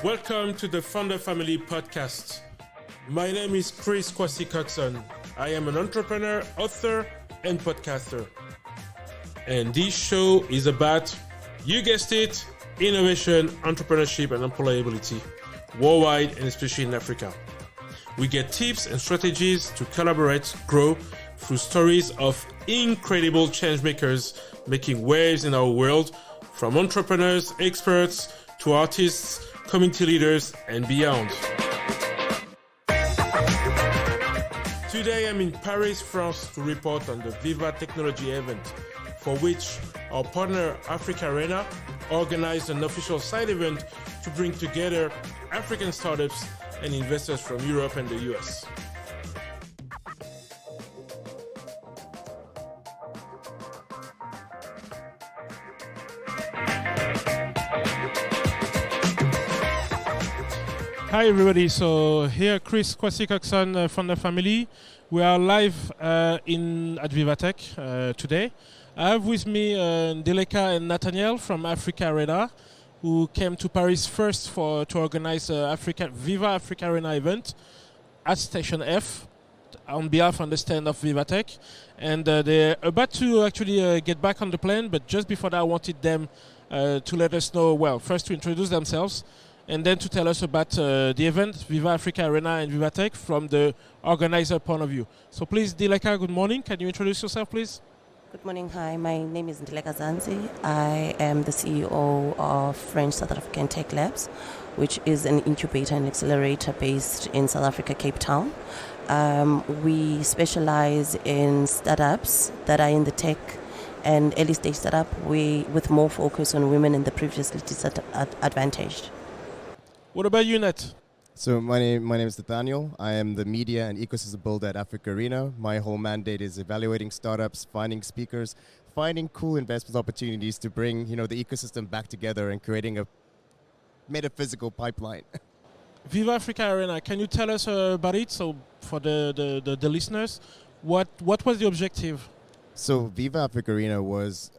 Welcome to the Founder Family podcast. My name is Chris Kwasi Coxon. I am an entrepreneur, author, and podcaster. And this show is about, you guessed it, innovation, entrepreneurship, and employability worldwide and especially in Africa. We get tips and strategies to collaborate, grow through stories of incredible change makers making waves in our world, from entrepreneurs, experts, to artists, community leaders, and beyond. Today I'm in Paris, France to report on the Viva technology event, for which our partner AfricArena organized an official side event to bring together African startups and investors from Europe and the US. Hi everybody, so here Chris Kwasi Coxon, Founder Family. We are live at Vivatech today. I have with me Ndileka and Nathaniel from AfricArena, who came to Paris first to organize Viva AfricArena event at Station F on behalf of the stand of Vivatech. And they're about to actually get back on the plane, but just before that I wanted them to let us know, well, first to introduce themselves, and then to tell us about the event, Viva AfricArena and Vivatech, from the organizer point of view. So please, Ndileka, good morning. Can you introduce yourself, please? Good morning. Hi, my name is Ndileka ZANTSI. I am the CEO of French South African Tech Labs, which is an incubator and accelerator based in South Africa, Cape Town. We specialize in startups that are in the tech and early stage startup, with more focus on women and the previously disadvantaged. What about you, Nat? So my name is Nathaniel. I am the media and ecosystem builder at AfricArena. My whole mandate is evaluating startups, finding speakers, finding cool investment opportunities to bring the ecosystem back together and creating a metaphysical pipeline. Viva AfricArena, can you tell us about it? So for the listeners, what was the objective? So Viva AfricArena was,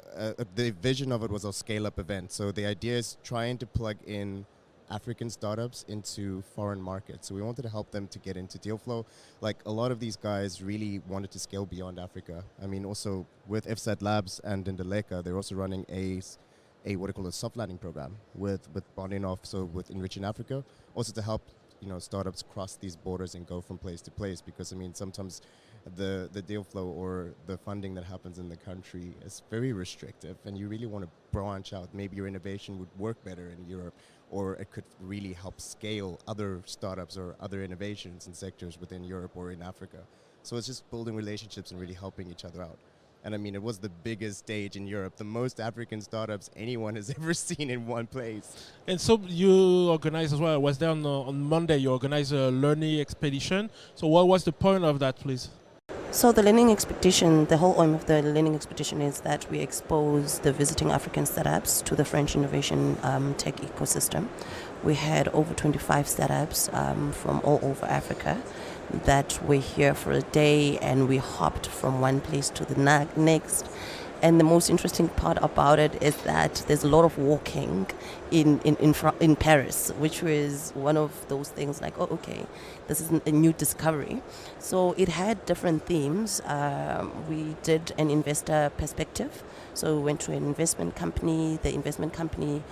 the vision of it was a scale-up event. So the idea is trying to plug in African startups into foreign markets. So we wanted to help them to get into deal flow. Like a lot of these guys really wanted to scale beyond Africa. I mean, also with FSAT Labs and Ndileka, they're also running a what they call a soft landing program with bonding off, so with Enriching Africa, also to help startups cross these borders and go from place to place, because I mean sometimes the deal flow or the funding that happens in the country is very restrictive, and you really want to branch out. Maybe your innovation would work better in Europe, or it could really help scale other startups or other innovations in sectors within Europe or in Africa. So it's just building relationships and really helping each other out. And I mean, it was the biggest stage in Europe, the most African startups anyone has ever seen in one place. And so you organized as well, I was there on Monday, you organized a learning expedition. So what was the point of that, please? So the learning expedition, the whole aim of the learning expedition is that we expose the visiting African startups to the French innovation tech ecosystem. We had over 25 startups from all over Africa that were here for a day, and we hopped from one place to the next. And the most interesting part about it is that there's a lot of walking in Paris, which was one of those things like, oh, okay, this is a new discovery. So it had different themes. We did an investor perspective. So we went to an investment company. The investment company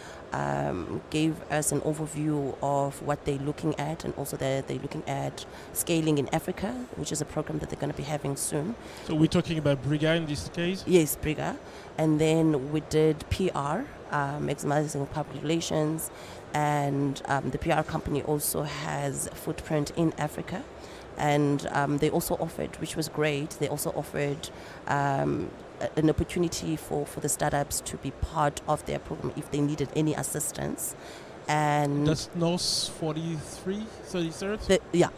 gave us an overview of what they're looking at, and also they're looking at scaling in Africa, which is a program that they're going to be having soon. So we're talking about Briga in this case? Yes, Briga. And then we did PR, maximizing public relations, and the PR company also has a footprint in Africa. And they also offered, which was great, they also offered an opportunity for the startups to be part of their program if they needed any assistance. And that's North 43, 33rd? Yeah.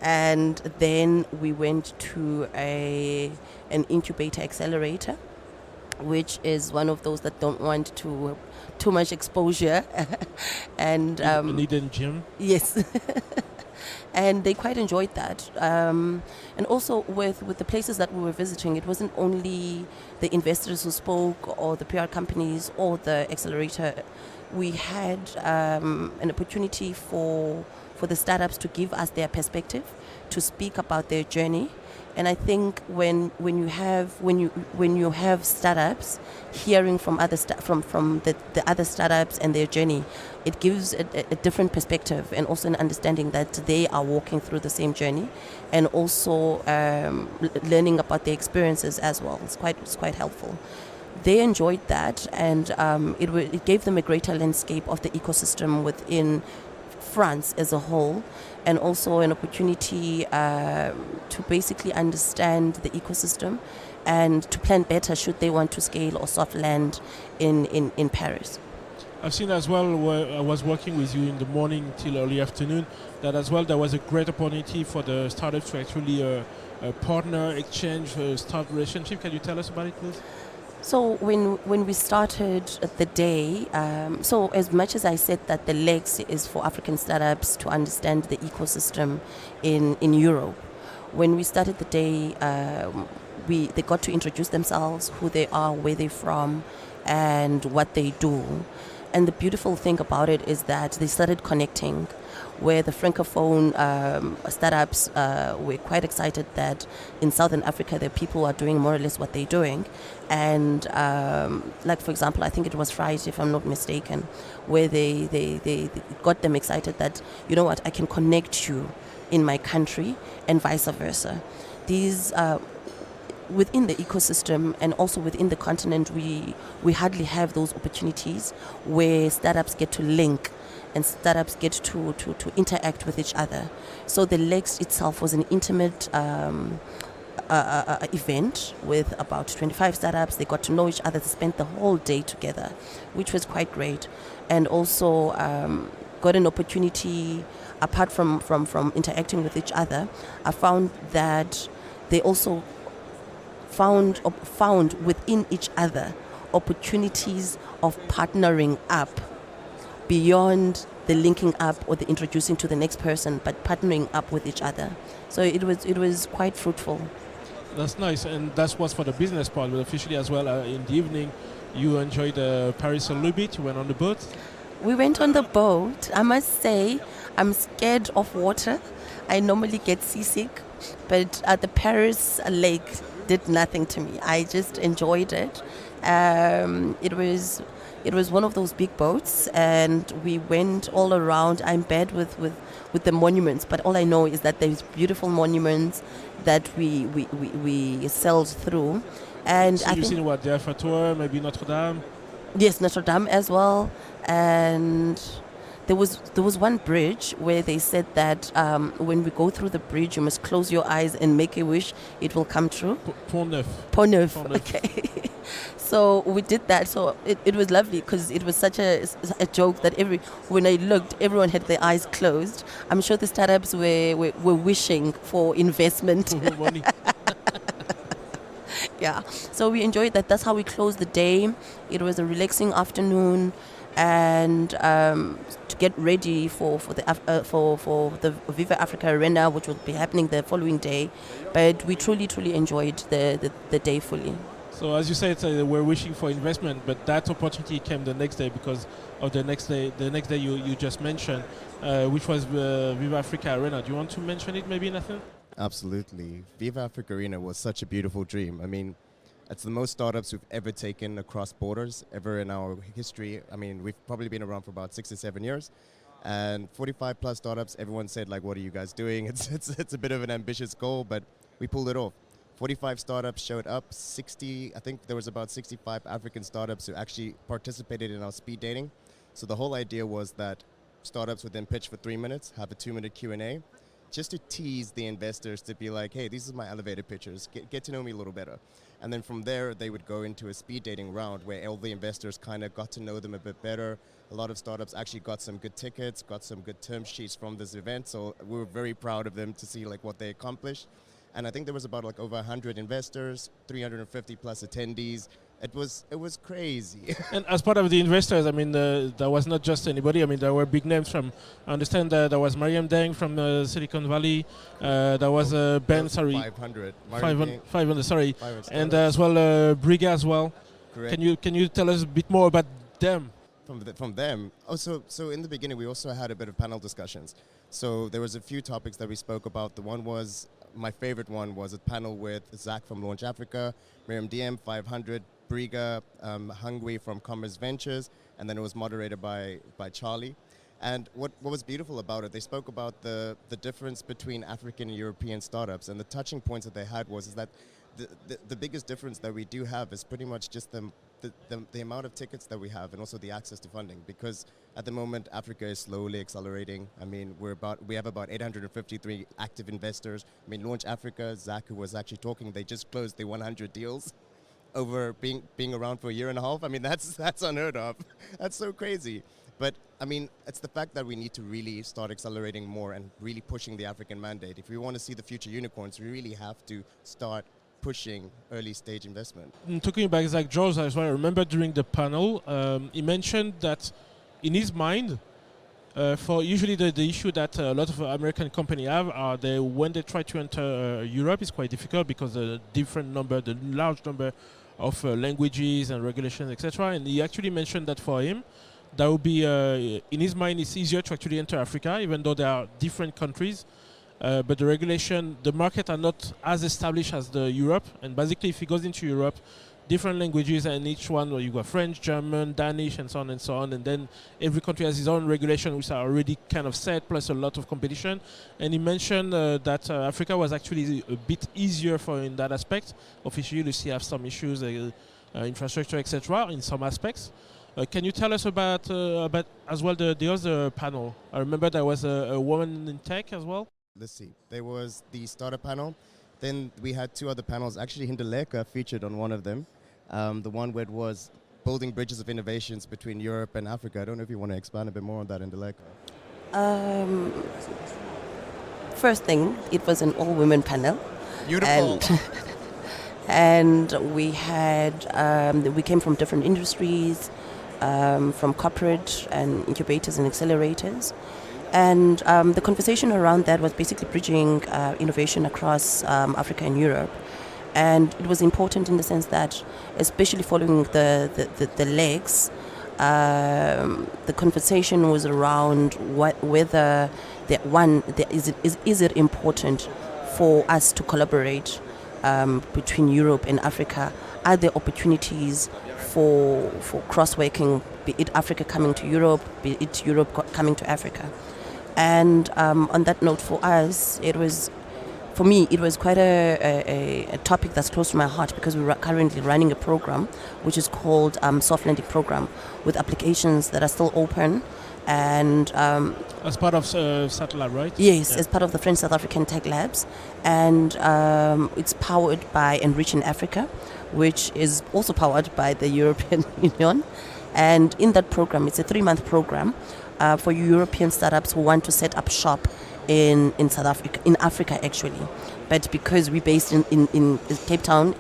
And then we went to an incubator accelerator, which is one of those that don't want too much exposure. And Needed gym? Yes. And they quite enjoyed that. And also with the places that we were visiting, it wasn't only the investors who spoke or the PR companies or the accelerator. We had an opportunity for the startups to give us their perspective, to speak about their journey. And I think when you have startups hearing from from the other startups and their journey, it gives a different perspective and also an understanding that they are walking through the same journey, and also learning about their experiences as well. It's quite helpful. They enjoyed that, and it gave them a greater landscape of the ecosystem within France as a whole, and also an opportunity to basically understand the ecosystem and to plan better should they want to scale or soft land in Paris. I've seen as well, where I was working with you in the morning till early afternoon, that as well there was a great opportunity for the startups to actually partner, exchange, start relationship. Can you tell us about it, please? So when we started the day, so as much as I said that the legs is for African startups to understand the ecosystem in Europe, when we started the day, they got to introduce themselves, who they are, where they're from, and what they do. And the beautiful thing about it is that they started connecting, where the Francophone startups were quite excited that in Southern Africa the people are doing more or less what they're doing. And like, for example, I think it was Friday, if I'm not mistaken, where they got them excited that, you know what, I can connect you in my country and vice versa. These within the ecosystem and also within the continent, we hardly have those opportunities where startups get to link and startups get to interact with each other. So the Legs itself was an intimate event with about 25 startups. They got to know each other. They spent the whole day together, which was quite great. And also got an opportunity, apart from interacting with each other, I found that they also found within each other opportunities of partnering up beyond the linking up or the introducing to the next person, but partnering up with each other. So it was quite fruitful. That's nice, and that was for the business part, but officially as well in the evening you enjoyed Paris a little bit. You went on the boat. We went on the boat. I must say I'm scared of water. I normally get seasick, but at the Paris lake did nothing to me. I just enjoyed it. It was one of those big boats, and we went all around. I'm bad with the monuments, but all I know is that there's beautiful monuments that we sailed through. And so you've seen what, the Eiffel Tower, maybe Notre Dame? Yes, Notre Dame as well. And there was one bridge where they said that when we go through the bridge, you must close your eyes and make a wish; it will come true. Pont Neuf. Pont Neuf. Okay. So we did that. So it was lovely because it was such a joke that when I looked, everyone had their eyes closed. I'm sure the startups were wishing for investment. Money. Yeah. So we enjoyed that. That's how we closed the day. It was a relaxing afternoon. And to get ready for the Viva AfricArena, which will be happening the following day. But we truly enjoyed the day fully. So as you said, we're wishing for investment, but that opportunity came the next day because of the next day you just mentioned, which was Viva AfricArena. Do you want to mention it maybe, Nathan? Absolutely. Viva AfricArena was such a beautiful dream. I mean, it's the most startups we've ever taken across borders, ever in our history. I mean, we've probably been around for about 6 to 7 years. And 45 plus startups, everyone said, like, what are you guys doing? It's a bit of an ambitious goal, but we pulled it off. 45 startups showed up, I think there was about 65 African startups who actually participated in our speed dating. So the whole idea was that startups would then pitch for 3 minutes, have a 2-minute Q&A, just to tease the investors to be like, hey, these are my elevator pitches, get to know me a little better. And then from there, they would go into a speed dating round where all the investors kind of got to know them a bit better. A lot of startups actually got some good tickets, got some good term sheets from this event. So we were very proud of them to see like what they accomplished. And I think there was about like over 100 investors, 350 plus attendees, It was crazy. And as part of the investors, I mean, there was not just anybody. I mean, there were big names from. I understand that there was Mariam Deng from Silicon Valley. There was Ben. Sorry, 500. 500. Sorry, 500 and as well Briga as well. Correct. Can you tell us a bit more about them? From them. Oh, so in the beginning, we also had a bit of panel discussions. So there was a few topics that we spoke about. The one was, my favorite one was a panel with Zach from Launch Africa, Miriam DM, 500, Briga, Hungwe from Commerce Ventures, and then it was moderated by Charlie. And what was beautiful about it, they spoke about the difference between African and European startups, and the touching points that they had was that the biggest difference that we do have is pretty much just the amount of tickets that we have and also the access to funding, because at the moment Africa is slowly accelerating. I mean, we have about 853 active investors. I mean, Launch Africa, Zach, who was actually talking, they just closed the 100 deals over being around for a year and a half. I mean, that's unheard of. That's so crazy. But I mean, it's the fact that we need to really start accelerating more and really pushing the African mandate. If we want to see the future unicorns, we really have to start pushing early stage investment. Talking about Zach George as well, I remember during the panel, he mentioned that in his mind, for usually the issue that a lot of American companies have are when they try to enter Europe, it's quite difficult because the large number of languages and regulations, etc. And he actually mentioned that for him, that would be, in his mind, it's easier to actually enter Africa, even though there are different countries. But the regulation, the market are not as established as the Europe. And basically, if he goes into Europe, different languages, and each one, you got French, German, Danish, and so on and so on. And then every country has its own regulation, which are already kind of set, plus a lot of competition. And he mentioned that Africa was actually a bit easier in that aspect. Officially, you see, have some issues, infrastructure, etc., in some aspects. Can you tell us about as well the other panel? I remember there was a woman in tech as well. Let's see. There was the startup panel. Then we had two other panels. Actually, Ndileka featured on one of them. The one where it was building bridges of innovations between Europe and Africa. I don't know if you want to expand a bit more on that, Ndileka. First thing, it was an all-women panel. Beautiful. And we had, we came from different industries, from corporate and incubators and accelerators. And the conversation around that was basically bridging innovation across Africa and Europe. And it was important in the sense that, especially following the legs, the conversation was around whether is it important for us to collaborate between Europe and Africa? Are there opportunities for cross-working, be it Africa coming to Europe, be it Europe coming to Africa? And on that note, for us, for me, it was quite a topic that's close to my heart, because we're currently running a program which is called Soft Landing Program, with applications that are still open. And as part of Satellite, right? Yes, yeah. As part of the French South African Tech Labs. And it's powered by Enrich in Africa, which is also powered by the European Union. And in that program, it's a 3-month program for European startups who want to set up shop in South Africa, in Africa actually. But because we're based in Cape Town,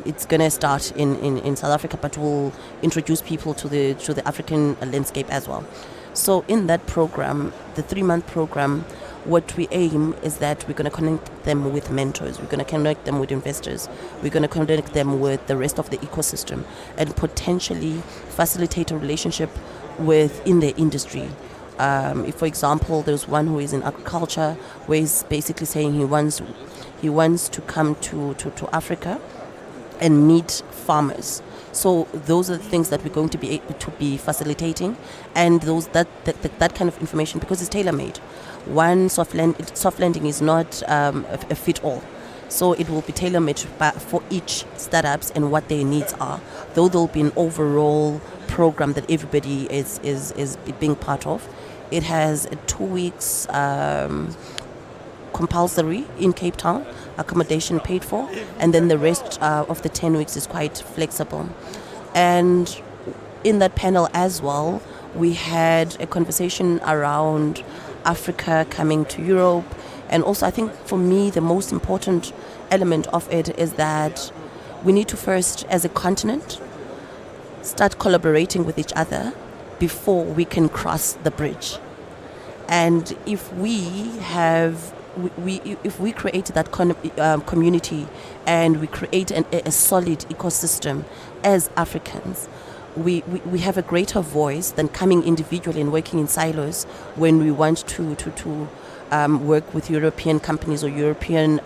it's going to start in South Africa, but we'll introduce people to the African landscape as well. So in that program, the 3-month program, what we aim is that we're going to connect them with mentors, we're going to connect them with investors, we're going to connect them with the rest of the ecosystem, and potentially facilitate a relationship within the industry. If, for example, there's one who is in agriculture, where he's basically saying he wants to come to Africa and meet farmers. So those are the things that we're going to be able to be facilitating, and that kind of information, because it's tailor-made. One soft landing is not a fit-all, so it will be tailor-made for each startups and what their needs are. Though there'll be an overall program that everybody is being part of. It has 2 weeks compulsory in Cape Town, accommodation paid for, and then the rest of the 10 weeks is quite flexible. And in that panel as well, we had a conversation around Africa coming to Europe. And also, I think for me, the most important element of it is that we need to first, as a continent, start collaborating with each other before we can cross the bridge. And if we have, if we create that community and we create a solid ecosystem as Africans, we have a greater voice than coming individually and working in silos when we want to work with European companies or European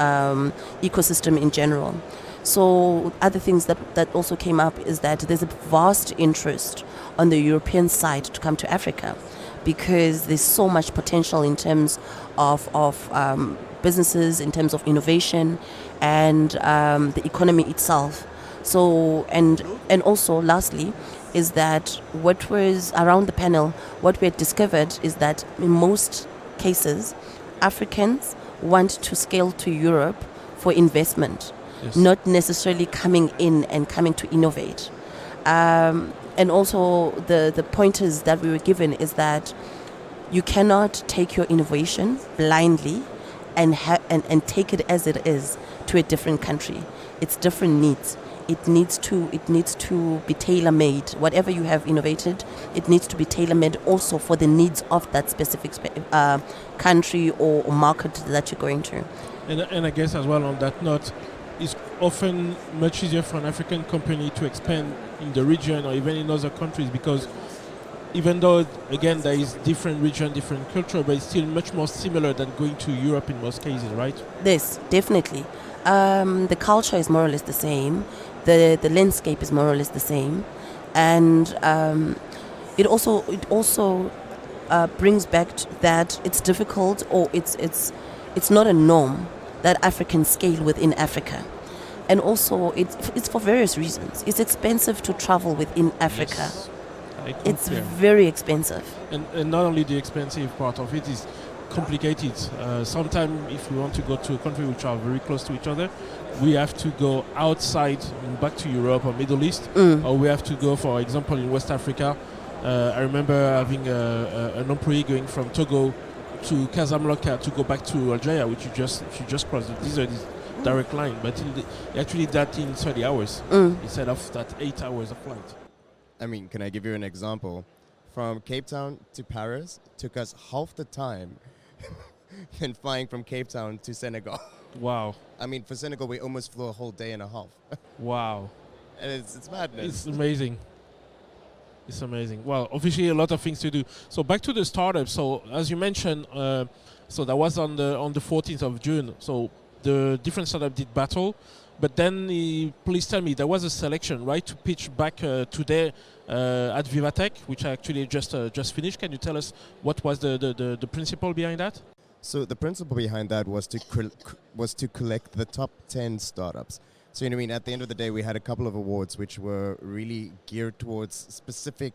ecosystem in general. So other things that also came up is that there's a vast interest on the European side to come to Africa, because there's so much potential in terms of businesses, in terms of innovation, and the economy itself. So and also lastly is that what was around the panel, what we had discovered is that in most cases, Africans want to scale to Europe for investment, yes, not necessarily coming in and coming to innovate. And also the pointers that we were given is that you cannot take your innovation blindly and take it as it is to a different country. It's different needs. It needs to be tailor-made. Whatever you have innovated, it needs to be tailor-made also for the needs of that specific country or market that you're going to. And I guess as well on that note, it's often much easier for an African company to expand in the region or even in other countries, because even though, again, there is different region, different culture, but it's still much more similar than going to Europe in most cases, right? Yes, definitely. The culture is more or less the same. The landscape is more or less the same. And it also brings back that it's difficult, or it's not a norm that Africans scale within Africa. And also, it's for various reasons. It's expensive to travel within Africa. Yes, it's very expensive. And not only the expensive part of it is complicated. Sometimes if we want to go to a country which are very close to each other, we have to go outside, back to Europe or Middle East, or we have to go, for example, in West Africa. I remember having an employee going from Togo to Casablanca to go back to Algeria, which you just crossed. These are this direct line, but actually that in 30 hours instead of that 8 hours of flight. I mean, can I give you an example? From Cape Town to Paris took us half the time than flying from Cape Town to Senegal. Wow. I mean, for Senegal, we almost flew a whole day and a half. Wow. And it's madness. It's amazing. It's amazing. Well, obviously a lot of things to do. So back to the startup. So as you mentioned, so that was on the 14th of June. So the different startup did battle. But then, please tell me, there was a selection, right, to pitch back today at Vivatech, which I actually just finished. Can you tell us what was the principle behind that? So the principle behind that was to collect the top 10 startups. So, you know what I mean, at the end of the day, we had a couple of awards which were really geared towards specific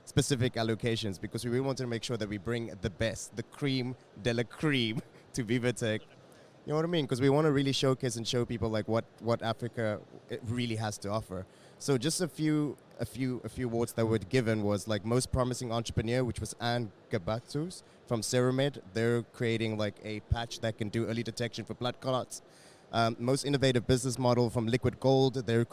allocations, because we really wanted to make sure that we bring the best, the cream de la cream to Vivatech. You know what I mean? Because we want to really showcase and show people like what Africa really has to offer. So just a few awards that were given was like most promising entrepreneur, which was Anne Gabatus from Ceramid. They're creating like a patch that can do early detection for blood clots. Most innovative business model from Liquid Gold. They're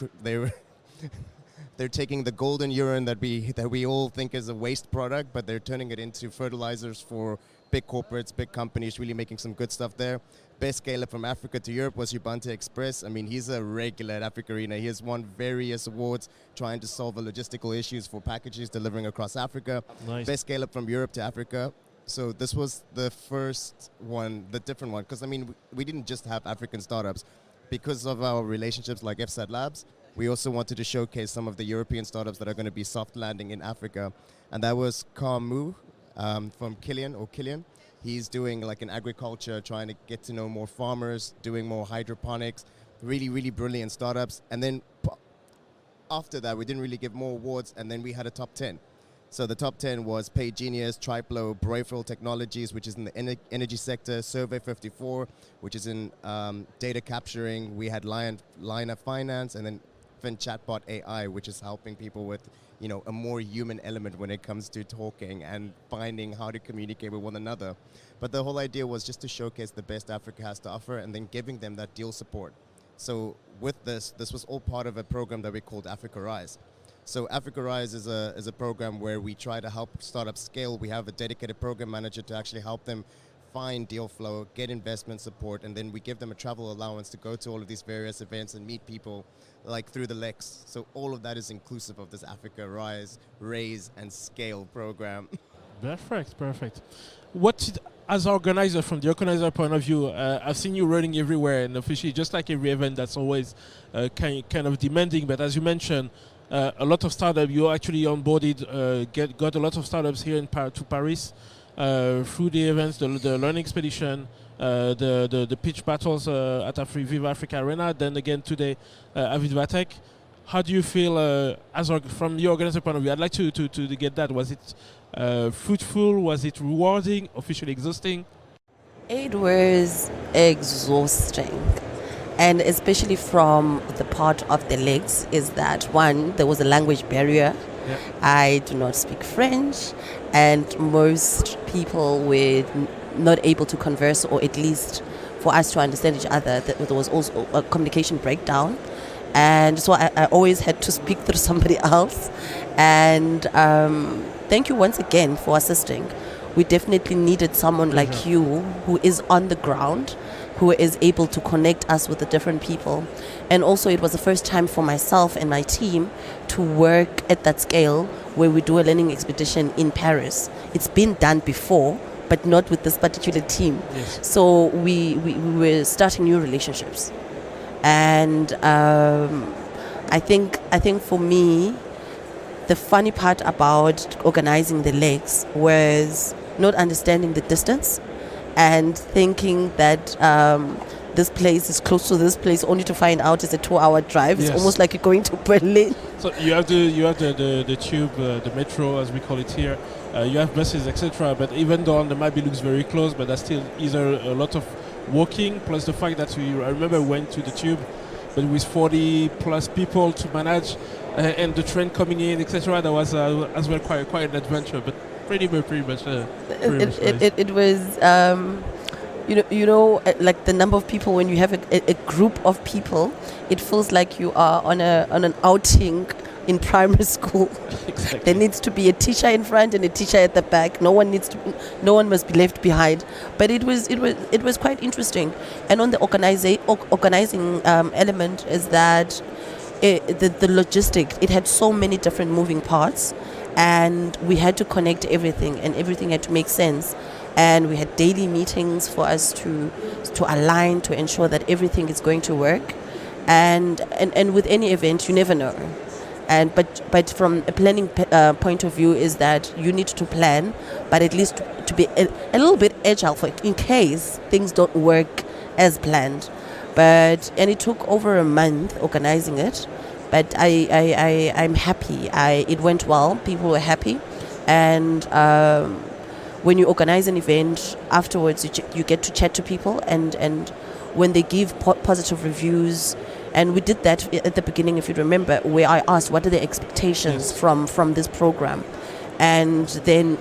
taking the golden urine that we all think is a waste product, but they're turning it into fertilizers for big corporates, big companies, really making some good stuff there. Best scaler from Africa to Europe was Ubuntu Express. I mean, he's a regular at AfricArena. He has won various awards trying to solve the logistical issues for packages delivering across Africa. Nice. Best scale up from Europe to Africa. So this was the first one, the different one. Because, I mean, we didn't just have African startups. Because of our relationships like FSAT Labs, we also wanted to showcase some of the European startups that are going to be soft landing in Africa. And that was Kamu from Killian. He's doing like an agriculture, trying to get to know more farmers, doing more hydroponics, really, really brilliant startups. And then after that, we didn't really give more awards, and then we had a top 10. So the top 10 was Pay Genius, Triplo, Broyful Technologies, which is in the energy sector, Survey 54, which is in data capturing. We had Liner Finance, and then FinChatbot AI, which is helping people with, you know, a more human element when it comes to talking and finding how to communicate with one another. But the whole idea was just to showcase the best Africa has to offer, and then giving them that deal support. So with this was all part of a program that we called AfricArena. So AfricArena is a program where we try to help startups scale. We have a dedicated program manager to actually help them find deal flow, get investment support, and then we give them a travel allowance to go to all of these various events and meet people like through the Lex. So all of that is inclusive of this AfricArena Raise and Scale program. Perfect. As organizer, from the organizer point of view, I've seen you running everywhere, and officially, just like every event, that's always kind of demanding. But as you mentioned, a lot of startups, you actually onboarded, got a lot of startups here to Paris through the events, the learning expedition, the pitch battles at Viva AfricArena, then again today at Vivatech. How do you feel from the organizer point of view? I'd like to get that. Was it fruitful? Was it rewarding? Officially exhausting? It was exhausting. And especially from the part of the legs is that, one, there was a language barrier. Yeah. I do not speak French, and most people were not able to converse, or at least for us to understand each other. There was also a communication breakdown. And so I always had to speak through somebody else. And thank you once again for assisting. We definitely needed someone like you who is on the ground, who is able to connect us with the different people. And also it was the first time for myself and my team to work at that scale where we do a learning expedition in Paris. It's been done before, but not with this particular team. Yes. So we were starting new relationships. And I think for me, the funny part about organizing the legs was not understanding the distance and thinking that this place is close to this place, only to find out it's a 2-hour drive. Yes. It's almost like you're going to Berlin. So you have the tube, the metro as we call it here. You have buses, etc. But even though on the map it looks very close, but there's still either a lot of walking, plus the fact that I remember we went to the tube, but with 40 plus people to manage, and the train coming in, etc. That was as well quite an adventure, but pretty much. It was. Like the number of people, when you have a group of people, it feels like you are on an outing in primary school. Exactly. There needs to be a teacher in front and a teacher at the back. No one must be left behind. But it was quite interesting. And on the organizing element is that the logistic, it had so many different moving parts, and we had to connect everything, and everything had to make sense. And we had daily meetings for us to align, to ensure that everything is going to work. And with any event, you never know. But from a planning point of view is that you need to plan, but at least to be a little bit agile in case things don't work as planned. And it took over a month organizing it, but I'm happy. It went well. People were happy, and when you organize an event afterwards, you get to chat to people, and when they give positive reviews. And we did that at the beginning, if you remember, where I asked what are the expectations from this program. And then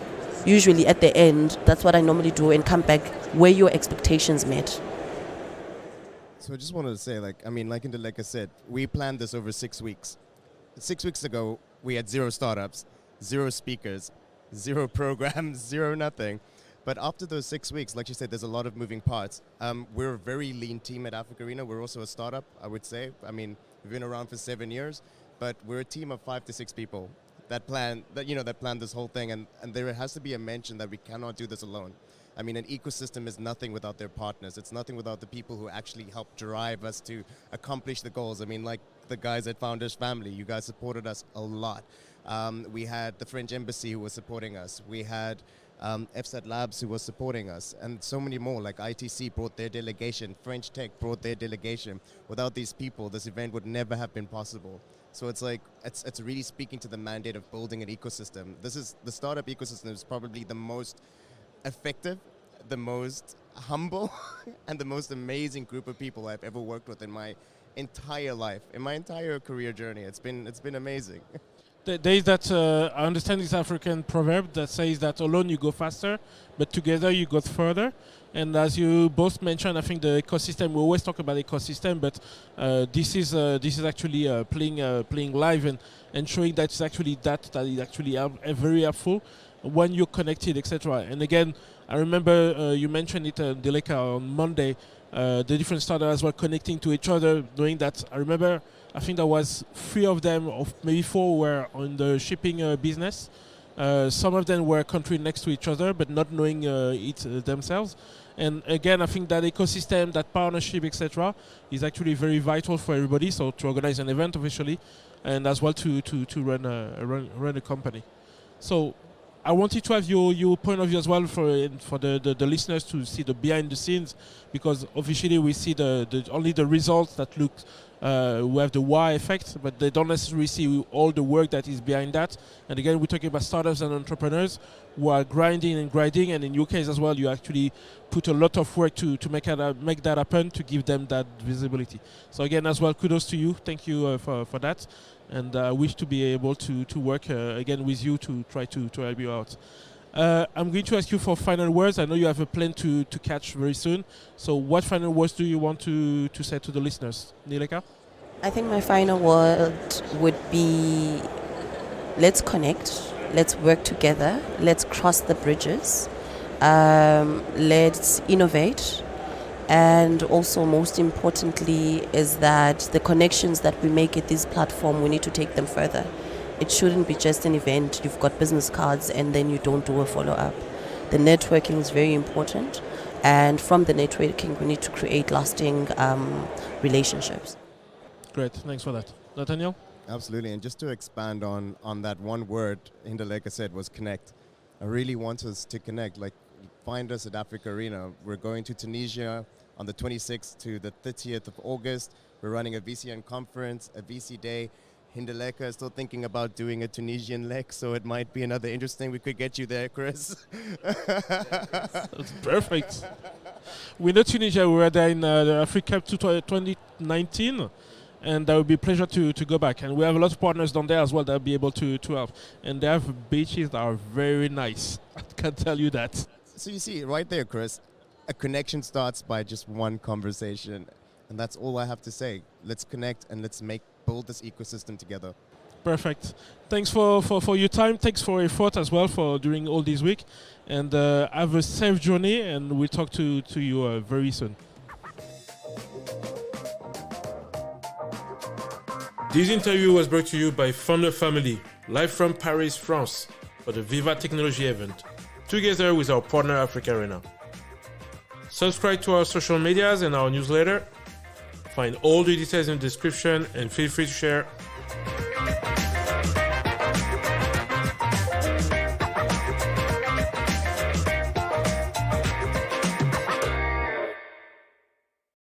usually at the end, that's what I normally do, and come back, were your expectations met? So I just wanted to say, like Ndileka said, we planned this over 6 weeks. 6 weeks ago, we had 0 startups, 0 speakers, 0 programs, 0 nothing. But after those 6 weeks, like you said, there's a lot of moving parts. We're a very lean team at AfricArena. We're also a startup, I would say. I mean, we've been around for 7 years, but we're a team of 5 to 6 people that plan this whole thing. And there has to be a mention that we cannot do this alone. I mean, an ecosystem is nothing without their partners. It's nothing without the people who actually help drive us to accomplish the goals. I mean, like the guys at Founders Family, you guys supported us a lot. We had the French Embassy who was supporting us. We had FSAT Labs who was supporting us, and so many more, like ITC brought their delegation, French Tech brought their delegation. Without these people, this event would never have been possible. So it's like, it's really speaking to the mandate of building an ecosystem. The startup ecosystem is probably the most effective, the most humble, and the most amazing group of people I've ever worked with in my entire life, in my entire career journey. It's been amazing. There is that, I understand this African proverb that says that alone you go faster, but together you go further. And as you both mentioned, I think the ecosystem, we always talk about ecosystem, but this is actually playing live and showing that it's actually that is actually very helpful when you're connected, etc. And again, I remember you mentioned it, Ndileka, on Monday, the different startups as well connecting to each other, knowing that I remember, I think there was 3 of them, of maybe 4 were on the shipping business. Some of them were country next to each other, but not knowing it themselves. And again, I think that ecosystem, that partnership, etc., is actually very vital for everybody. So to organize an event officially, and as well to run a company. So I wanted to have your point of view as well for the listeners to see the behind the scenes, because officially we see only the results that look. We have the why effect, but they don't necessarily see all the work that is behind that. And again, we're talking about startups and entrepreneurs who are grinding, and in your case as well, you actually put a lot of work to make that happen, to give them that visibility. So again, as well, kudos to you. Thank you for that. And I wish to be able to work again with you to try to help you out. I'm going to ask you for final words. I know you have a plan to catch very soon. So what final words do you want to say to the listeners? Ndileka? I think my final word would be, let's connect, let's work together, let's cross the bridges, let's innovate. And also, most importantly, is that the connections that we make at this platform, we need to take them further. It shouldn't be just an event, you've got business cards and then you don't do a follow-up. The networking is very important, and from the networking we need to create lasting relationships. Great, thanks for that. Nathaniel? Absolutely, and just to expand on that one word Ndileka said was connect. I really want us to connect, like find us at AfricArena. We're going to Tunisia on the 26th to the 30th of August. We're running a VCN conference, a VC day. Ndileka is still thinking about doing a Tunisian leg, so it might be another interesting. We could get you there, Chris. That's perfect. We know Tunisia. We were there in the Africa 2019, and that would be a pleasure to go back. And we have a lot of partners down there as well that will be able to help. And they have beaches that are very nice. I can tell you that. So you see, right there, Chris, a connection starts by just one conversation. And that's all I have to say. Let's connect and let's build this ecosystem together. Perfect. Thanks for your time. Thanks for your effort as well for during all this week. And have a safe journey, and we'll talk to you very soon. This interview was brought to you by Founder Family, live from Paris, France, for the Viva Technology event, together with our partner AfricArena. Subscribe to our social medias and our newsletter. Find all the details in the description and feel free to share.